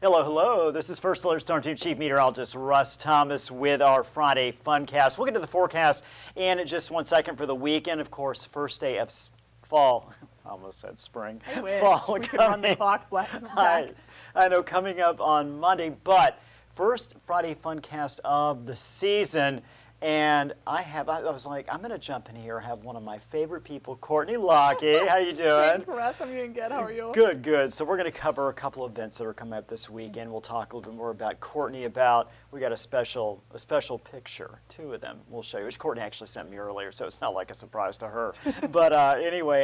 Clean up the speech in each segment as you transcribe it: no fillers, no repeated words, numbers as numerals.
Hello, hello. This is First Alert Storm Team Chief Meteorologist Russ Thomas with our Friday Funcast. We'll get to the forecast in just 1 second for the weekend. Of course, first day of fall. I almost said spring. I wish fall we could run the clock back. I know, coming up on Monday, but first Friday Funcast of the season. And I was like, I'm going to jump in here and have one of my favorite people, Kortney Lockey. How you doing? Thanks, Russ. I'm doing good. How are you? Good, good. So we're going to cover a couple of events that are coming up this weekend. We'll talk a little bit more about Kortney. We got a special picture, 2 of them. We'll show you, which Kortney actually sent me earlier, so it's not like a surprise to her. But anyway,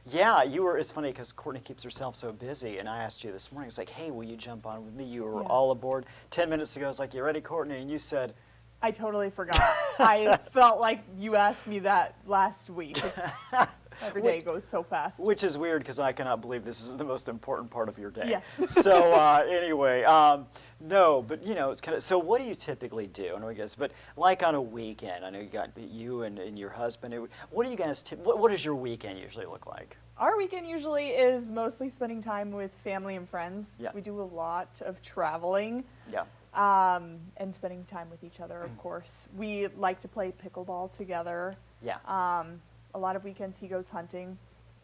yeah, it's funny because Kortney keeps herself so busy, and I asked you this morning, it's like, hey, will you jump on with me? You were all aboard. 10 minutes ago, I was like, you ready, Kortney? And you said, I totally forgot. I felt like you asked me that last week. Every day goes so fast. Which is weird because I cannot believe this is the most important part of your day. Yeah. So anyway, no, but you know, it's kind of, so what do you typically do? I know you guys, but like on a weekend, I know you got you and your husband. What do you guys, what does your weekend usually look like? Our weekend usually is mostly spending time with family and friends. Yeah. We do a lot of traveling. Yeah. And spending time with each other, of course. We like to play pickleball together. Yeah. A lot of weekends he goes hunting.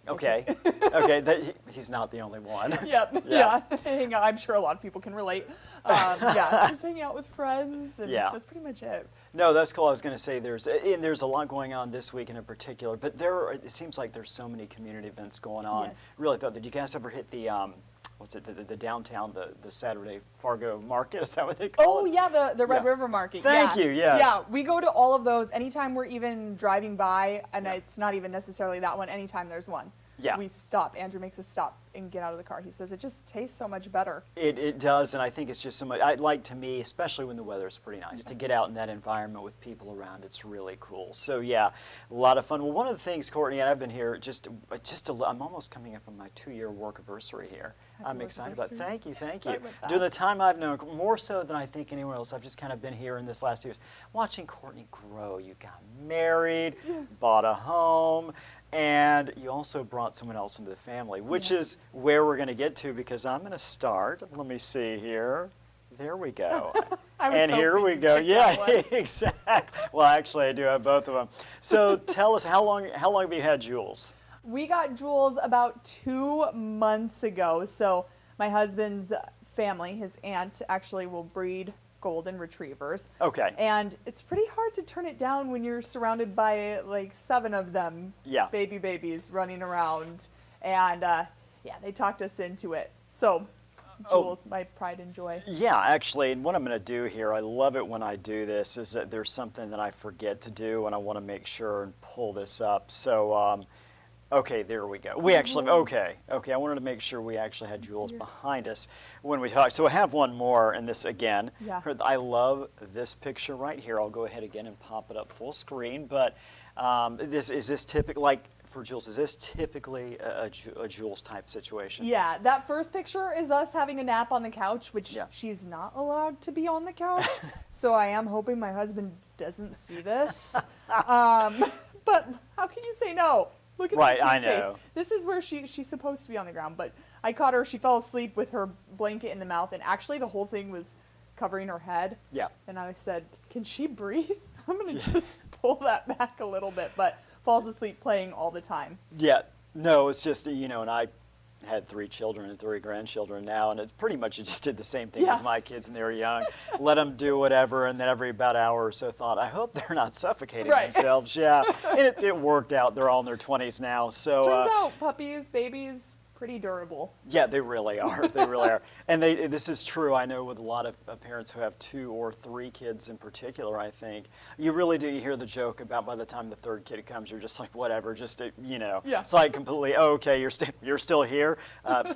Okay. Okay. He's not the only one. Yep. Yeah. Hang out. I'm sure a lot of people can relate. Yeah. Just hanging out with friends, and that's pretty much it. No, that's cool. I was going to say there's a lot going on this weekend in particular, but it seems like there's so many community events going on. Yes. Really thought, did you guys ever hit the what's it, the downtown, the Saturday Fargo Market? Is that what they call it? Oh, yeah, the Red River Market. Thank you, yes. Yeah, we go to all of those anytime we're even driving by, and it's not even necessarily that one, anytime there's one. Yeah. We stop. Andrew makes us stop and get out of the car. He says it just tastes so much better. It does, and I think it's just so much, to me, especially when the weather is pretty nice, to get out in that environment with people around, it's really cool. So yeah, a lot of fun. Well, one of the things, Kortney, and I've been here I'm almost coming up on my 2-year work anniversary here. I'm excited about it. Thank you, thank you. During the time I've known, more so than I think anywhere else, I've just kind of been here in this last 2 years, watching Kortney grow. You got married, bought a home, and you also brought someone else into the family, which is where we're going to get to, because I'm going to start. Let me see here. There we go. And here we go. Yeah, exactly. Well, actually, I do have both of them. So tell us, how long have you had Jules? We got Jules about 2 months ago. So my husband's family, his aunt, actually will breed golden retrievers. Okay. And it's pretty hard to turn it down when you're surrounded by like 7 of them. Yeah. Babies running around. And yeah, they talked us into it. So Jules, my pride and joy. Yeah, actually, and what I'm going to do here, I love it when I do this, is that there's something that I forget to do, and I want to make sure and pull this up. So, okay, there we go. We actually, okay, I wanted to make sure we actually had Jules behind us when we talked. So I have one more, and this again. Yeah. I love this picture right here. I'll go ahead again and pop it up full screen. But is this typical, like for Jules, is this typically a Jules type situation? Yeah, that first picture is us having a nap on the couch, which she's not allowed to be on the couch. So I am hoping my husband doesn't see this. But how can you say no? Look at that cute face. This is where she's supposed to be on the ground, but I caught her. She fell asleep with her blanket in the mouth, and actually the whole thing was covering her head. Yeah. And I said, can she breathe? I'm going to just pull that back a little bit, but falls asleep playing all the time. Yeah. No, it's just, you know, and I had 3 children and 3 grandchildren now, and it's pretty much, just did the same thing with my kids when they were young. Let them do whatever, and then every about an hour or so thought, I hope they're not suffocating themselves. Yeah, and it worked out. They're all in their 20s now. So turns out puppies, babies, pretty durable. Yeah, they really are. They really are. And this is true, I know, with a lot of parents who have 2 or 3 kids in particular, I think. You really do. You hear the joke about by the time the 3rd kid comes, you're just like, whatever, just, you know. Yeah. It's like completely, oh, okay, you're still here.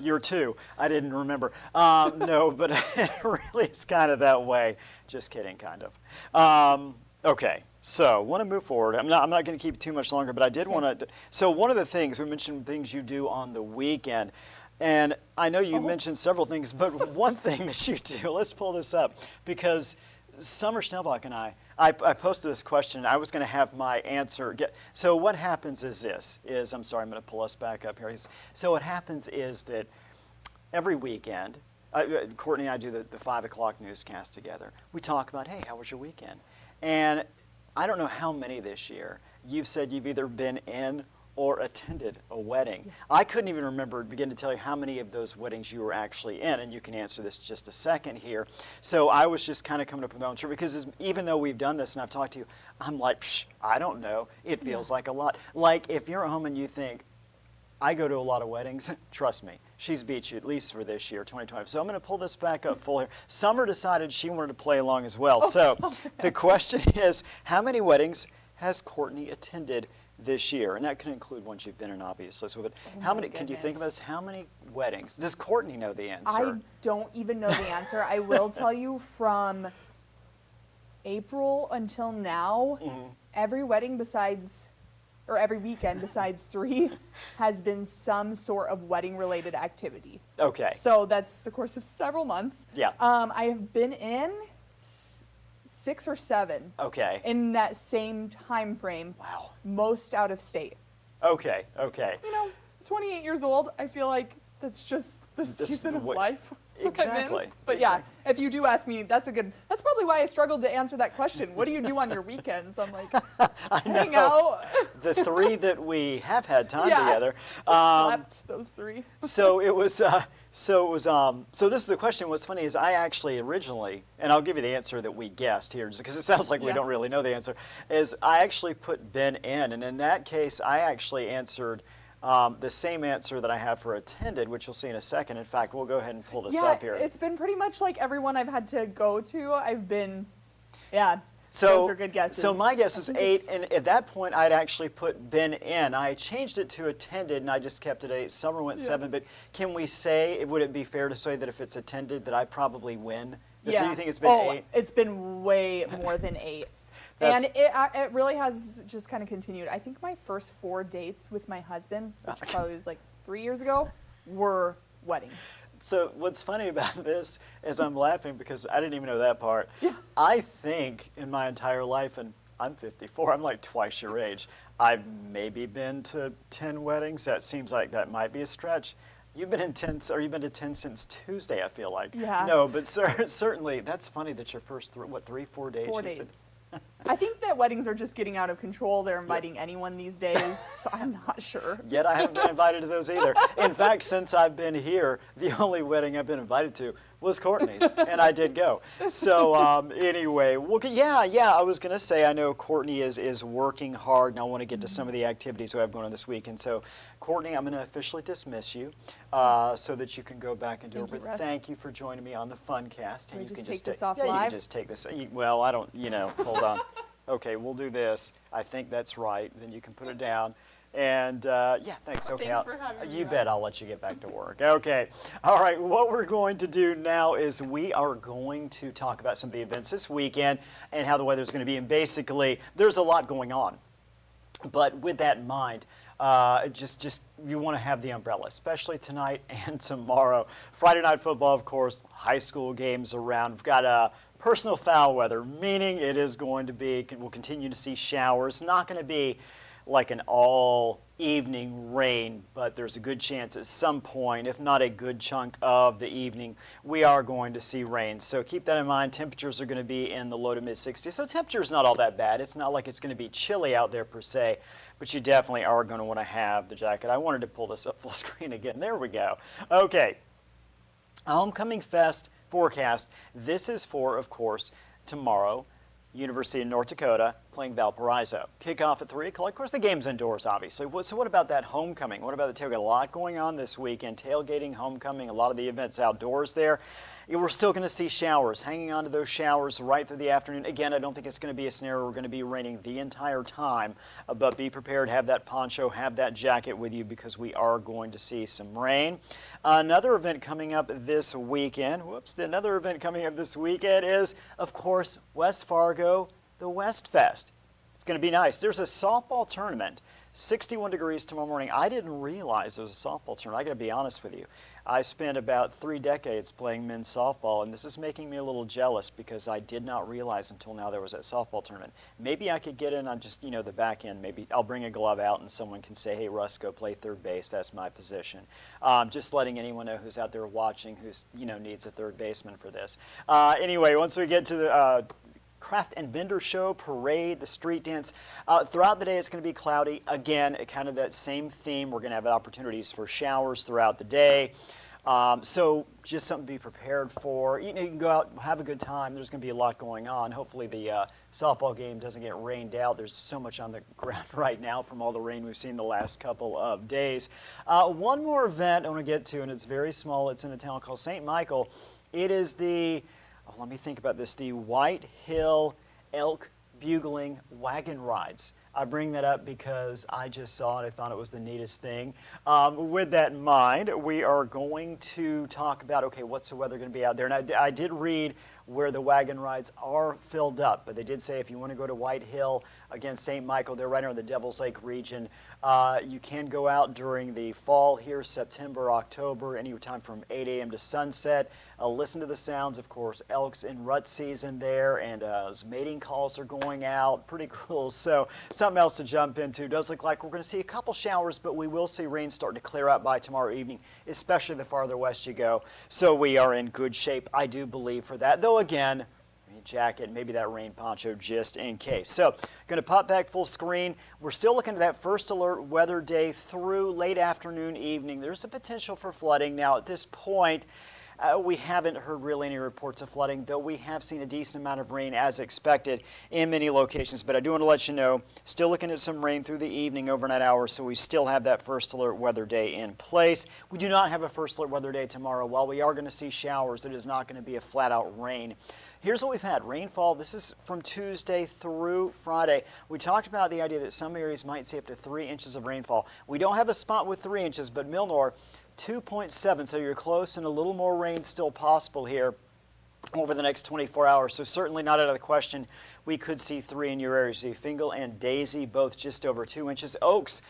You're 2. I didn't remember. No, but it really is kind of that way. Just kidding, kind of. Okay. So, want to move forward. I'm not going to keep it too much longer, but I did want to. So, one of the things we mentioned, things you do on the weekend, and I know you mentioned several things, but one thing that you do. Let's pull this up, because Summer Schnellbach and I posted this question. I was going to have my answer. So, what happens is I'm sorry, I'm going to pull us back up here. So, what happens is that every weekend, Kortney and I do the 5 o'clock newscast together. We talk about, hey, how was your weekend? And I don't know how many this year you've said you've either been in or attended a wedding. Yeah. I couldn't even begin to tell you how many of those weddings you were actually in, and you can answer this in just a second here. So I was just kind of coming up with my own truth, because even though we've done this and I've talked to you, I'm like, I don't know. It feels like a lot. Like if you're at home and you think, I go to a lot of weddings, trust me, she's beat you at least for this year, 2020. So I'm going to pull this back up full here. Summer decided she wanted to play along as well. So the question is, how many weddings has Kortney attended this year? And that can include ones you've been in, obviously. So, but how many, can you think of this? How many weddings? Does Kortney know the answer? I don't even know the answer. I will tell you, from April until now, every wedding besides, or every weekend besides 3, has been some sort of wedding-related activity. Okay. So that's the course of several months. Yeah. I have been in 6 or 7. Okay. In that same time frame. Wow. Most out of state. Okay. Okay. 28 years old, I feel like that's just the season of life. Exactly. But yeah, if you do ask me, that's probably why I struggled to answer that question. What do you do on your weekends? I'm like, hang out. The 3 that we have had time together. Slept those 3. So this is the question. What's funny is I actually originally, and I'll give you the answer that we guessed here, just because it sounds like we don't really know the answer, is I actually put Ben in, and in that case, I actually answered the same answer that I have for attended, which you'll see in a second. In fact, we'll go ahead and pull this up here. It's been pretty much like everyone I've had to go to. I've been, So, those are good guesses. So my guess is 8, and at that point I'd actually put Ben in. I changed it to attended, and I just kept it 8. Summer went 7, but can we say, would it be fair to say that if it's attended that I probably win? Yeah. So you think it's been 8? It's been way more than 8. And it really has just kind of continued. I think my first 4 dates with my husband, which probably was like 3 years ago, were weddings. So what's funny about this is I'm laughing because I didn't even know that part. Yeah. I think in my entire life, and I'm 54, I'm like twice your age, I've maybe been to 10 weddings. That seems like that might be a stretch. You've been in 10, or you've been to 10 since Tuesday, I feel like. Yeah. No, but certainly, that's funny that your first, 3, 4 days? 4 days. I think that weddings are just getting out of control. They're inviting anyone these days. So I'm not sure. Yet I haven't been invited to those either. In fact, since I've been here, the only wedding I've been invited to was Kortney's, and I did go. So anyway, well, I was going to say, I know Kortney is working hard, and I want to get to some of the activities we have going on this week. And so, Kortney, I'm going to officially dismiss you so that you can go back and do it. But thank you for joining me on the Funcast. Can you just can take this off live? You can just take this. Well, I don't, hold on. Okay, we'll do this. I think that's right. Then you can put it down. And thanks. Okay, Thanks for having me, you bet I'll let you get back to work. Okay. All right, what we're going to do now is we are going to talk about some of the events this weekend and how the weather's going to be. And basically, there's a lot going on. But with that in mind, just you want to have the umbrella, especially tonight and tomorrow. Friday night football, of course, high school games around. We've got personal foul weather, meaning it is going to be, we'll continue to see showers. Not going to be like an all evening rain, but there's a good chance at some point, if not a good chunk of the evening, we are going to see rain. So keep that in mind. Temperatures are going to be in the low to mid 60s. So temperature's not all that bad. It's not like it's going to be chilly out there per se, but you definitely are going to want to have the jacket. I wanted to pull this up full screen again. There we go. Okay. Homecoming Fest forecast. This is for, of course, tomorrow. University of North Dakota playing Valparaiso. Kickoff at 3 o'clock. Of course, the game's indoors, obviously. So what about that homecoming? What about the tailgate? A lot going on this weekend. Tailgating, homecoming, a lot of the events outdoors there. We're still going to see showers, hanging on to those showers right through the afternoon. Again, I don't think it's going to be a scenario we're going to be raining the entire time, but be prepared, have that poncho, have that jacket with you because we are going to see some rain. Another event coming up this weekend, another event coming up this weekend is, of course, West Fargo, the West Fest. It's going to be nice. There's a softball tournament 61 degrees tomorrow morning. I didn't realize it was a softball tournament. I got to be honest with you. I spent about 3 decades playing men's softball, and this is making me a little jealous because I did not realize until now there was that softball tournament. Maybe I could get in on just, the back end. Maybe I'll bring a glove out and someone can say, hey, Russ, go play third base. That's my position. Just letting anyone know who's out there watching who's, needs a third baseman for this. Anyway, once we get to the craft and vendor show, parade, the street dance. Throughout the day, it's going to be cloudy. Again, kind of that same theme. We're going to have opportunities for showers throughout the day. So just something to be prepared for. You can go out, have a good time. There's going to be a lot going on. Hopefully the softball game doesn't get rained out. There's so much on the ground right now from all the rain we've seen the last couple of days. One more event I want to get to, and it's very small. It's in a town called St. Michael. It is the let me think about this, the White Hill Elk Bugling Wagon Rides. I bring that up because I just saw it. I thought it was the neatest thing. With that in mind, we are going to talk about, okay, what's the weather going to be out there? And I did read where the wagon rides are filled up, but they did say if you want to go to White Hill, again, St. Michael, they're right around the Devil's Lake region. You can go out during the fall here, September, October, anytime from 8 a.m. to sunset. Listen to the sounds, of course. Elk's in rut season there, and those mating calls are going out. Pretty cool. So something else to jump into. Does look like we're going to see a couple showers, but we will see rain starting to clear out by tomorrow evening, especially the farther west you go. So we are in good shape, I do believe, for that. Though, again, jacket, maybe that rain poncho just in case. So going to pop back full screen. We're still looking at that first alert weather day through late afternoon, evening. There's a potential for flooding. Now at this point, we haven't heard really any reports of flooding, though we have seen a decent amount of rain as expected in many locations. But I do want to let you know, still looking at some rain through the evening, overnight hours, so we still have that first alert weather day in place. We do not have a first alert weather day tomorrow. While we are going to see showers, it is not going to be a flat out rain. Here's what we've had. Rainfall, this is from Tuesday through Friday. We talked about the idea that some areas might see up to 3 inches of rainfall. We don't have a spot with 3 inches, but Milnor, 2.7, so you're close, and a little more rain still possible here over the next 24 hours. So certainly not out of the question. We could see 3 in your area. See Fingal and Daisy, both just over 2 inches. Oaks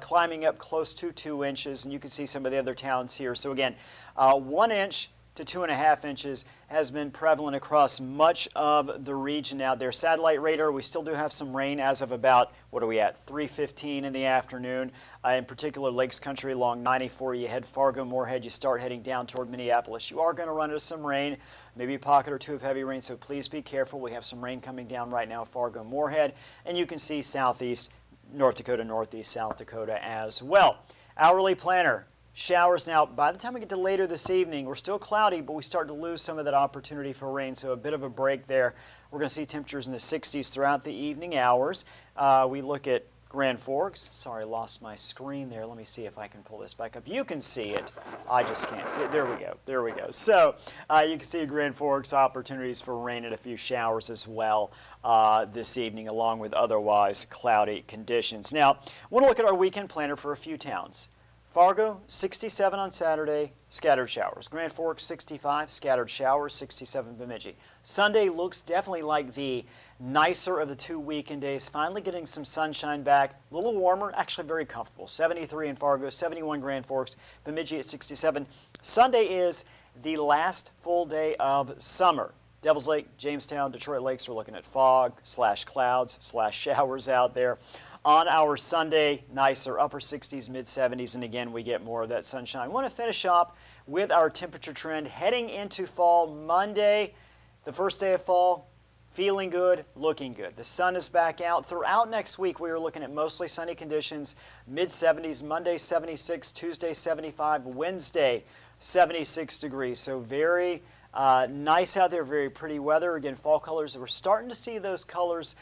climbing up close to 2 inches, and you can see some of the other towns here. So again, 1 inch to 2.5 inches has been prevalent across much of the region out there. Satellite radar, we still do have some rain as of about, what are we at, 3:15 in the afternoon. In particular, Lakes Country along 94, you head Fargo-Moorhead, you start heading down toward Minneapolis. You are going to run into some rain, maybe a pocket or two of heavy rain, so please be careful. We have some rain coming down right now, Fargo-Moorhead, and you can see southeast, North Dakota, northeast, South Dakota as well. Hourly planner. Showers now, by the time we get to later this evening, we're still cloudy, but we start to lose some of that opportunity for rain, so a bit of a break there. We're going to see temperatures in the 60s throughout the evening hours. We look at Grand Forks. Sorry, lost my screen there. Let me see if I can pull this back up. You can see it. I just can't see it. There we go. There we go. So you can see Grand Forks opportunities for rain and a few showers as well this evening, along with otherwise cloudy conditions. Now, I want to look at our weekend planner for a few towns. Fargo, 67 on Saturday, scattered showers. Grand Forks, 65, scattered showers, 67 Bemidji. Sunday looks definitely like the nicer of the 2 weekend days, finally getting some sunshine back, a little warmer, actually very comfortable. 73 in Fargo, 71 Grand Forks, Bemidji at 67. Sunday is the last full day of summer. Devil's Lake, Jamestown, Detroit Lakes, we're looking at fog/clouds/showers out there. On our Sunday, nicer, upper 60s, mid 70s, and again, we get more of that sunshine. I want to finish up with our temperature trend heading into fall. Monday, the first day of fall, feeling good, looking good. The sun is back out. Throughout next week, we are looking at mostly sunny conditions, mid 70s, Monday 76, Tuesday 75, Wednesday 76 degrees. So very nice out there, very pretty weather. Again, fall colors, we're starting to see those colors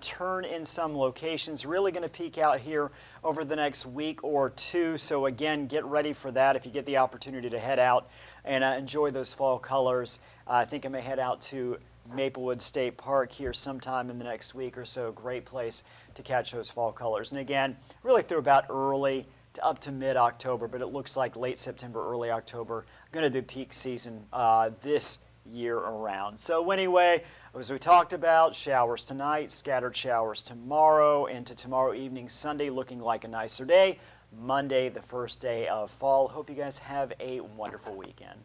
turn in some locations. Really going to peak out here over the next week or two. So again, get ready for that if you get the opportunity to head out and enjoy those fall colors. I think I may head out to Maplewood State Park here sometime in the next week or so. Great place to catch those fall colors. And again, really through about early to up to mid-October, but it looks like late September, early October, going to do peak season this year around. So anyway, as we talked about, showers tonight, scattered showers tomorrow, into tomorrow evening, Sunday looking like a nicer day. Monday, the first day of fall. Hope you guys have a wonderful weekend.